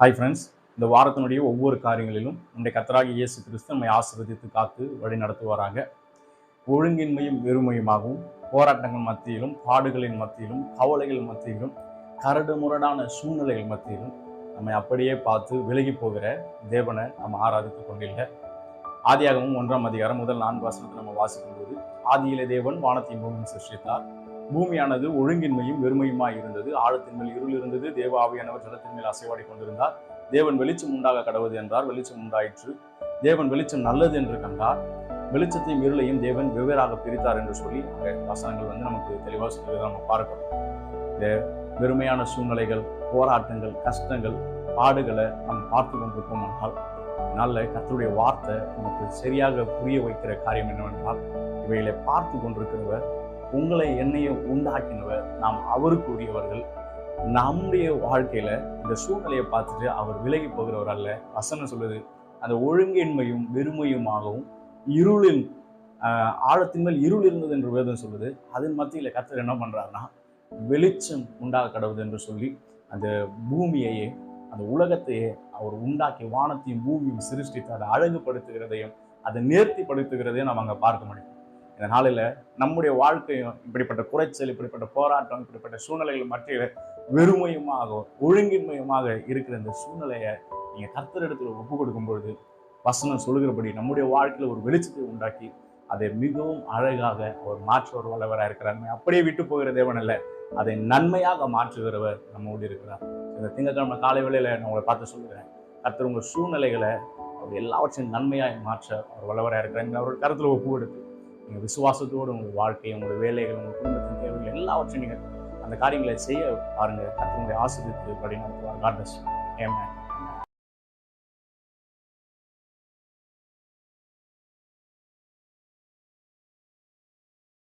Hi friends. இந்த வாரத்தினுடைய ஒவ்வொரு காரியங்களிலும் நம்முடைய கர்த்தராகிய இயேசு கிறிஸ்து நம்மை ஆசீர்வதித்து காத்து வழி நடத்துவாராக. ஒழுங்கின்மையும் வெறுமையுமாகவும், போராட்டங்கள் மத்தியிலும், பாடுகளின் மத்தியிலும், கவலைகள் மத்தியிலும், கரடு முரடான சூழ்நிலைகள் மத்தியிலும் நம்மை அப்படியே பார்த்து விலகி போகிற தேவனை நம்ம ஆராதித்துக் கொண்டில்லை. ஆதியாகமம் 1ஆம் அதிகாரம் முதல் 4 வசனத்தை நம்ம வாசிக்கும் போது, ஆதியிலே தேவன் வானத்தையும் பூமியும் சிருஷ்டித்தார். பூமியானது ஒழுங்கின்மையும் வெறுமையுமாய் இருந்தது. ஆழத்தின் மேல் இருள் இருந்தது. தேவ ஆவியானவர் ஜலத்தின் மேல் அசைவாடி கொண்டிருந்தார். தேவன் வெளிச்சம் உண்டாக கடவுது என்றார். வெளிச்சம் உண்டாயிற்று. தேவன் வெளிச்சம் நல்லது என்று கண்டார். வெளிச்சத்தையும் இருளையும் தேவன் வெவ்வேறாக பிரித்தார் என்று சொல்லி அந்த வசனங்கள் நமக்கு தெளிவாக சொல்வதை நம்ம பார்க்கிறோம். இந்த வெறுமையான சூழ்நிலைகள், போராட்டங்கள், கஷ்டங்கள், பாடுகளை நம்ம பார்த்து கொண்டிருப்போம் என்றால், அதனால கர்த்தருடைய வார்த்தை நமக்கு சரியாக புரிய வைக்கிற காரியம் என்னவென்றால், இவைகளை பார்த்து கொண்டிருக்கிறவர், உங்களை என்னையும் உண்டாக்கினவர், நாம் அவருக்கு உரியவர்கள். நம்முடைய வாழ்க்கையில இந்த சூழ்நிலையை பார்த்துட்டு அவர் விலகி போகிறவர் அல்ல. வசனம் சொல்லுது, அந்த ஒழுங்கின்மையும் வெறுமையுமாகவும் இருளின் ஆழத்தின் மேல் இருள் இருந்தது என்று வேதம் சொல்லுது. அதன் மத்தியில கர்த்தர் என்ன பண்றாருன்னா, வெளிச்சம் உண்டாக கடவுது என்று சொல்லி அந்த பூமியையே, அந்த உலகத்தையே அவர் உண்டாக்கி வானத்தையும் பூமியும் சிருஷ்டித்து அதை அழகுபடுத்துகிறதையும் அதை நேர்த்திப்படுத்துகிறதையும் நம்ம அங்கே பார்க்க முடியும். இந்த நாளில் நம்முடைய வாழ்க்கையும் இப்படிப்பட்ட குறைச்சல், இப்படிப்பட்ட போராட்டம், இப்படிப்பட்ட சூழ்நிலைகள் மத்தியில் வெறுமையுமாக ஒழுங்கின்மையுமாக இருக்கிற இந்த சூழ்நிலையை நீங்கள் கர்த்தரிடத்தில் ஒப்பு கொடுக்கும் பொழுது, வசனம் சொல்லுகிறபடி நம்முடைய வாழ்க்கையில் ஒரு வெளிச்சத்தை உண்டாக்கி அதை மிகவும் அழகாக அவர் மாற்றுவர் வல்லவராக இருக்கிறார். அப்படியே விட்டு போகிற தேவன் அல்ல, அதை நன்மையாக மாற்றுகிறவர் நம்மோடு இருக்கிறார். இந்த திங்கட்கிழமை காலை வேளையில நான் உங்களை பார்த்து சொல்லுகிறேன், கர்த்தர் உங்கள் சூழ்நிலைகளை அவர் எல்லாவற்றையும் நன்மையாக மாற்ற அவர் வல்லவராக இருக்கிறாங்க. அவரோட கருத்தில் ஒப்பு கொடுத்து நீங்கள் விசுவாசத்தோடு உங்கள் வாழ்க்கை, உங்களுடைய வேலைகள், உங்கள் குடும்பத்தின் தேவைகள் எல்லாவற்றையும் நீங்கள் அந்த காரியங்களை செய்ய பாருங்கள். கர்த்தர் உங்களை ஆசீர்வதித்து வழி நடத்துவார். God bless you. ஆமென்.